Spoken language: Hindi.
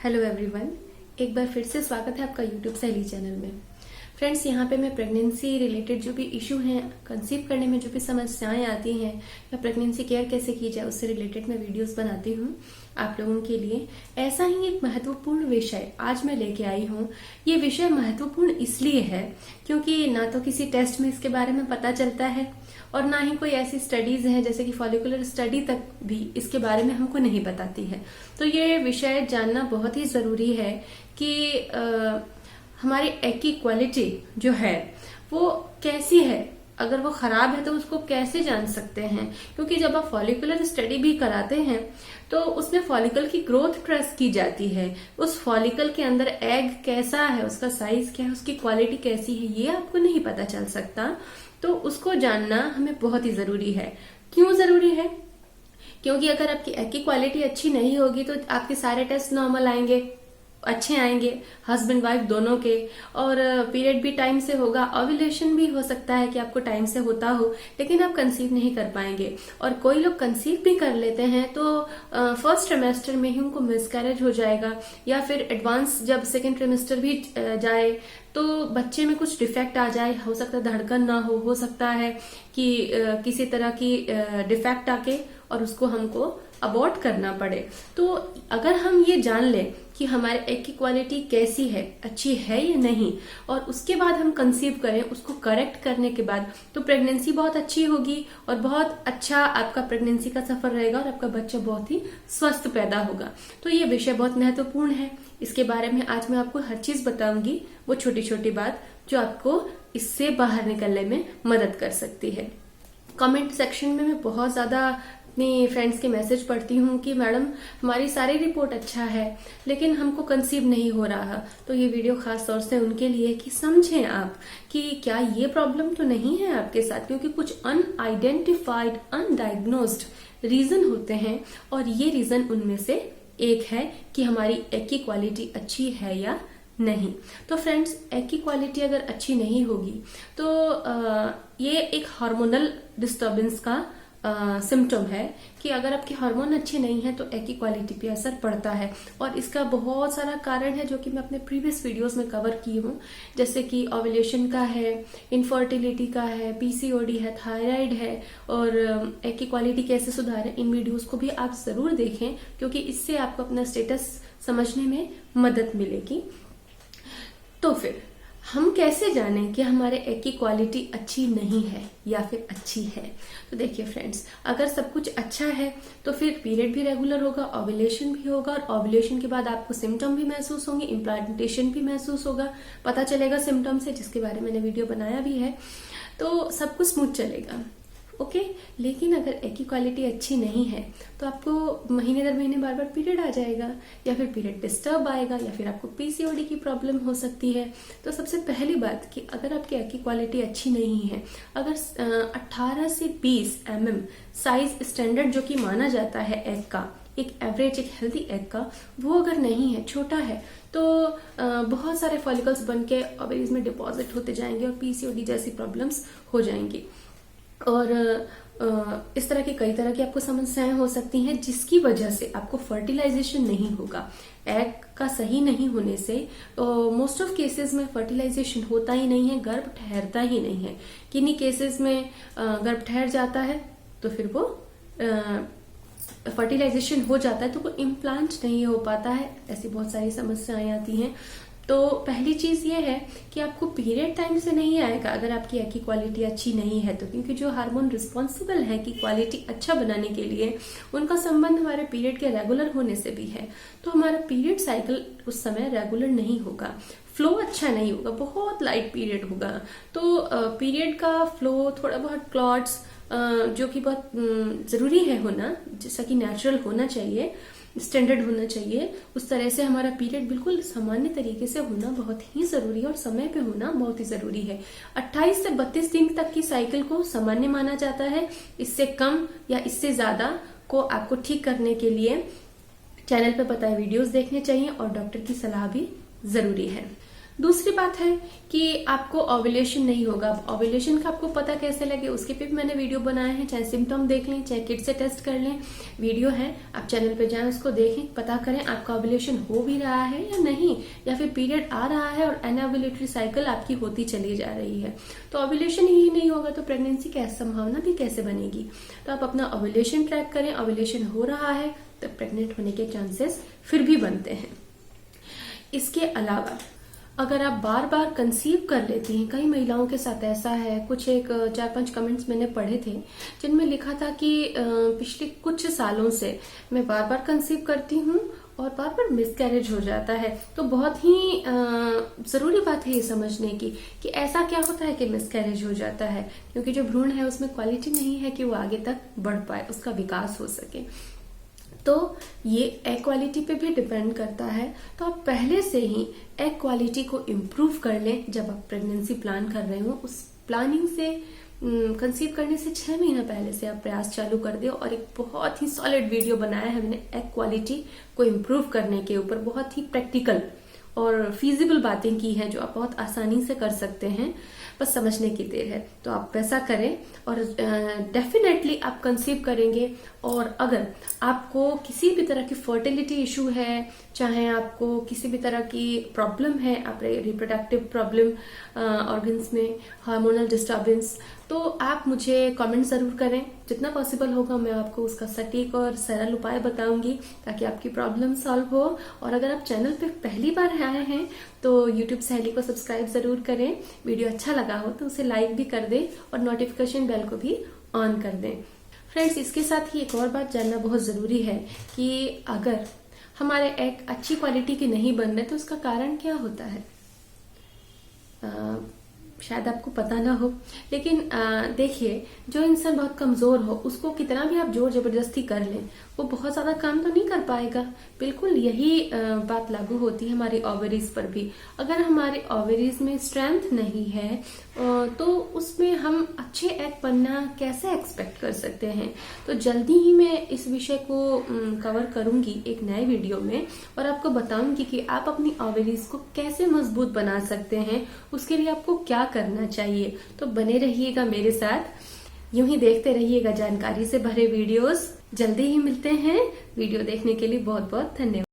हेलो एवरीवन, एक बार फिर से स्वागत है आपका यूट्यूब सहेली चैनल में। फ्रेंड्स, यहाँ पे मैं प्रेगनेंसी रिलेटेड जो भी इशू हैं, कंसीव करने में जो भी समस्याएं आती हैं या प्रेगनेंसी केयर कैसे की जाए उससे रिलेटेड मैं वीडियोस बनाती हूँ आप लोगों के लिए। ऐसा ही एक महत्वपूर्ण विषय आज मैं लेके आई हूँ। ये विषय महत्वपूर्ण इसलिए है क्योंकि ना तो किसी टेस्ट में इसके बारे में पता चलता है और ना ही कोई ऐसी स्टडीज है जैसे कि फॉलिकुलर स्टडी तक भी इसके बारे में हमको नहीं बताती है। तो ये विषय जानना बहुत ही जरूरी है कि हमारी एग की क्वालिटी जो है वो कैसी है। अगर वो खराब है तो उसको कैसे जान सकते हैं, क्योंकि जब आप फॉलिकुलर स्टडी भी कराते हैं तो उसमें फॉलिकल की ग्रोथ ट्रेस की जाती है। उस फॉलिकल के अंदर एग कैसा है, उसका साइज क्या है, उसकी क्वालिटी कैसी है, ये आपको नहीं पता चल सकता। तो उसको जानना हमें बहुत ही जरूरी है। क्यों जरूरी है? क्योंकि अगर आपकी एग की क्वालिटी अच्छी नहीं होगी तो आपके सारे टेस्ट नॉर्मल आएंगे, अच्छे आएंगे, हस्बैंड वाइफ दोनों के, और पीरियड भी टाइम से होगा, ओव्यूलेशन भी हो सकता है कि आपको टाइम से होता हो, लेकिन आप कंसीव नहीं कर पाएंगे। और कोई लोग कंसीव भी कर लेते हैं तो फर्स्ट ट्रिमेस्टर में ही उनको मिसकैरेज हो जाएगा, या फिर एडवांस जब सेकेंड ट्रिमेस्टर भी जाए तो बच्चे में कुछ डिफेक्ट आ जाए। हो सकता है धड़कन ना हो सकता है कि किसी तरह की डिफेक्ट आके और उसको हमको अबॉर्ट करना पड़े। तो अगर हम ये जान लें कि हमारे एग की क्वालिटी कैसी है, अच्छी है या नहीं, और उसके बाद हम कंसीव करें, उसको करेक्ट करने के बाद, तो प्रेगनेंसी बहुत अच्छी होगी और बहुत अच्छा आपका प्रेगनेंसी का सफर रहेगा और आपका बच्चा बहुत ही स्वस्थ पैदा होगा। तो ये विषय बहुत महत्वपूर्ण है। इसके बारे में आज मैं आपको हर चीज बताऊंगी, वो छोटी छोटी बात जो आपको इससे बाहर निकलने में मदद कर सकती है। कमेंट सेक्शन में मैं बहुत ज्यादा अपनी फ्रेंड्स के मैसेज पढ़ती हूँ कि मैडम हमारी सारी रिपोर्ट अच्छा है लेकिन हमको कंसीव नहीं हो रहा। तो ये वीडियो खास तौर से उनके लिए कि समझें आप कि क्या ये प्रॉब्लम तो नहीं है आपके साथ, क्योंकि कुछ अनआइडेंटिफाइड, अनडायग्नोस्ड रीजन होते हैं और ये रीजन उनमें से एक है कि हमारी एग की क्वालिटी अच्छी है या नहीं। तो फ्रेंड्स, एग की क्वालिटी अगर अच्छी नहीं होगी तो ये एक हार्मोनल डिस्टर्बेंस का सिम्टम है कि अगर आपके हार्मोन अच्छे नहीं है तो एग की क्वालिटी पे असर पड़ता है। और इसका बहुत सारा कारण है जो कि मैं अपने प्रीवियस वीडियोस में कवर की हूँ, जैसे कि ओव्यूलेशन का है, इनफर्टिलिटी का है, पीसीओडी है, थायराइड है, और एग की क्वालिटी कैसे सुधारें, इन वीडियोस को भी आप जरूर देखें क्योंकि इससे आपको अपना स्टेटस समझने में मदद मिलेगी। तो फिर हम कैसे जानें कि हमारे एग की क्वालिटी अच्छी नहीं है या फिर अच्छी है? तो देखिए फ्रेंड्स, अगर सब कुछ अच्छा है तो फिर पीरियड भी रेगुलर होगा, ओव्यूलेशन भी होगा, और ओव्यूलेशन के बाद आपको सिम्टम भी महसूस होंगे, इम्प्लांटेशन भी महसूस होगा, पता चलेगा सिम्टम से, जिसके बारे में मैंने वीडियो बनाया भी है। तो सब कुछ स्मूथ चलेगा, ओके। लेकिन अगर एग की क्वालिटी अच्छी नहीं है तो आपको महीने दर महीने बार बार पीरियड आ जाएगा, या फिर पीरियड डिस्टर्ब आएगा, या फिर आपको पीसीओडी की प्रॉब्लम हो सकती है। तो सबसे पहली बात कि अगर आपकी एग की क्वालिटी अच्छी नहीं है, अगर 18 से 20 mm साइज स्टैंडर्ड जो कि माना जाता है एग का, एक एवरेज, एक हेल्दी एग का, वो अगर नहीं है, छोटा है, तो बहुत सारे फॉलिकल्स बन के ओवरीज में डिपॉजिट होते जाएंगे और पीसीओडी जैसी प्रॉब्लम्स हो जाएंगी। और इस तरह की कई तरह की आपको समस्याएं हो सकती हैं जिसकी वजह से आपको फर्टिलाइजेशन नहीं होगा। एग का सही नहीं होने से मोस्ट ऑफ केसेस में फर्टिलाइजेशन होता ही नहीं है, गर्भ ठहरता ही नहीं है। किन्हीं केसेस में गर्भ ठहर जाता है तो फिर वो फर्टिलाइजेशन हो जाता है तो वो इम्प्लांट नहीं हो पाता है। ऐसी बहुत सारी समस्याएं आती हैं। तो पहली चीज ये है कि आपको पीरियड टाइम से नहीं आएगा अगर आपकी एग की क्वालिटी अच्छी नहीं है तो, क्योंकि जो हार्मोन रिस्पॉन्सिबल है कि क्वालिटी अच्छा बनाने के लिए, उनका संबंध हमारे पीरियड के रेगुलर होने से भी है। तो हमारा पीरियड साइकिल उस समय रेगुलर नहीं होगा, फ्लो अच्छा नहीं होगा, बहुत लाइट पीरियड होगा। तो पीरियड का फ्लो, थोड़ा बहुत क्लॉट्स जो कि बहुत जरूरी है होना, जैसा कि नेचुरल होना चाहिए, स्टैंडर्ड होना चाहिए, उस तरह से हमारा पीरियड बिल्कुल सामान्य तरीके से होना बहुत ही जरूरी है और समय पे होना बहुत ही जरूरी है। 28 से 32 दिन तक की साइकिल को सामान्य माना जाता है। इससे कम या इससे ज्यादा को आपको ठीक करने के लिए चैनल पे बताए वीडियोस देखने चाहिए और डॉक्टर की सलाह भी जरूरी है। दूसरी बात है कि आपको ओव्यूलेशन नहीं होगा। ओव्यूलेशन का आपको पता कैसे लगे, उसके पे भी मैंने वीडियो बनाए हैं, चाहे सिम्टम देख लें, चाहे किट से टेस्ट कर लें, वीडियो है, आप चैनल पे जाएं, उसको देखें, पता करें आपका ओव्यूलेशन हो भी रहा है या नहीं, या फिर पीरियड आ रहा है और एनओव्यूलेटरी साइकिल आपकी होती चली जा रही है। तो ओव्यूलेशन ही नहीं होगा तो प्रेगनेंसी की संभावना भी कैसे बनेगी। तो आप अपना ओव्यूलेशन ट्रैक करें, ओव्यूलेशन हो रहा है तो प्रेग्नेंट होने के चांसेस फिर भी बनते हैं। इसके अलावा अगर आप बार बार कंसीव कर लेती हैं, कई महिलाओं के साथ ऐसा है, कुछ एक 4-5 कमेंट्स मैंने पढ़े थे जिनमें लिखा था कि पिछले कुछ सालों से मैं बार बार कंसीव करती हूँ और बार बार मिसकैरेज हो जाता है। तो बहुत ही जरूरी बात है ये समझने की कि ऐसा क्या होता है कि मिसकैरेज हो जाता है, क्योंकि जो भ्रूण है उसमें क्वालिटी नहीं है कि वो आगे तक बढ़ पाए, उसका विकास हो सके। तो ये एग क्वालिटी पे भी डिपेंड करता है। तो आप पहले से ही एग क्वालिटी को इम्प्रूव कर लें जब आप प्रेगनेंसी प्लान कर रहे हो। उस प्लानिंग से कंसीव करने से 6 महीना पहले से आप प्रयास चालू कर दे। और एक बहुत ही सॉलिड वीडियो बनाया है मैंने एग क्वालिटी को इम्प्रूव करने के ऊपर, बहुत ही प्रैक्टिकल और फीजिबल बातें की हैं जो आप बहुत आसानी से कर सकते हैं, बस समझने की देर है। तो आप वैसा करें और डेफिनेटली आप कंसीव करेंगे। और अगर आपको किसी भी तरह की फर्टिलिटी इशू है, चाहे आपको किसी भी तरह की प्रॉब्लम है, आप रिप्रोडक्टिव प्रॉब्लम, ऑर्गन्स में हार्मोनल डिस्टर्बेंस, तो आप मुझे कमेंट जरूर करें। जितना पॉसिबल होगा मैं आपको उसका सटीक और सरल उपाय बताऊंगी ताकि आपकी प्रॉब्लम सॉल्व हो। और अगर आप चैनल पे पहली बार आए हैं तो यूट्यूब सहेली को सब्सक्राइब जरूर करें। वीडियो अच्छा लगा हो तो उसे लाइक भी कर दें और नोटिफिकेशन बेल को भी ऑन कर दें। फ्रेंड्स, इसके साथ ही एक और बात जानना बहुत जरूरी है कि अगर हमारे एग अच्छी क्वालिटी के नहीं बन रहे तो उसका कारण क्या होता है। शायद आपको पता ना हो, लेकिन देखिए, जो इंसान बहुत कमजोर हो उसको कितना भी आप जोर जबरदस्ती कर लें वो बहुत ज्यादा काम तो नहीं कर पाएगा। बिल्कुल यही बात लागू होती है हमारी ओवरीज पर भी। अगर हमारे ओवरीज में स्ट्रेंथ नहीं है तो उसमें हम अच्छे एग बनना कैसे एक्सपेक्ट कर सकते हैं। तो जल्दी ही मैं इस विषय को कवर करूंगी एक नए वीडियो में और आपको बताऊंगी कि आप अपनी ओवरीज को कैसे मजबूत बना सकते हैं, उसके लिए आपको क्या करना चाहिए। तो बने रहिएगा मेरे साथ, यूं ही देखते रहिएगा जानकारी से भरे वीडियोस। जल्दी ही मिलते हैं। वीडियो देखने के लिए बहुत बहुत धन्यवाद।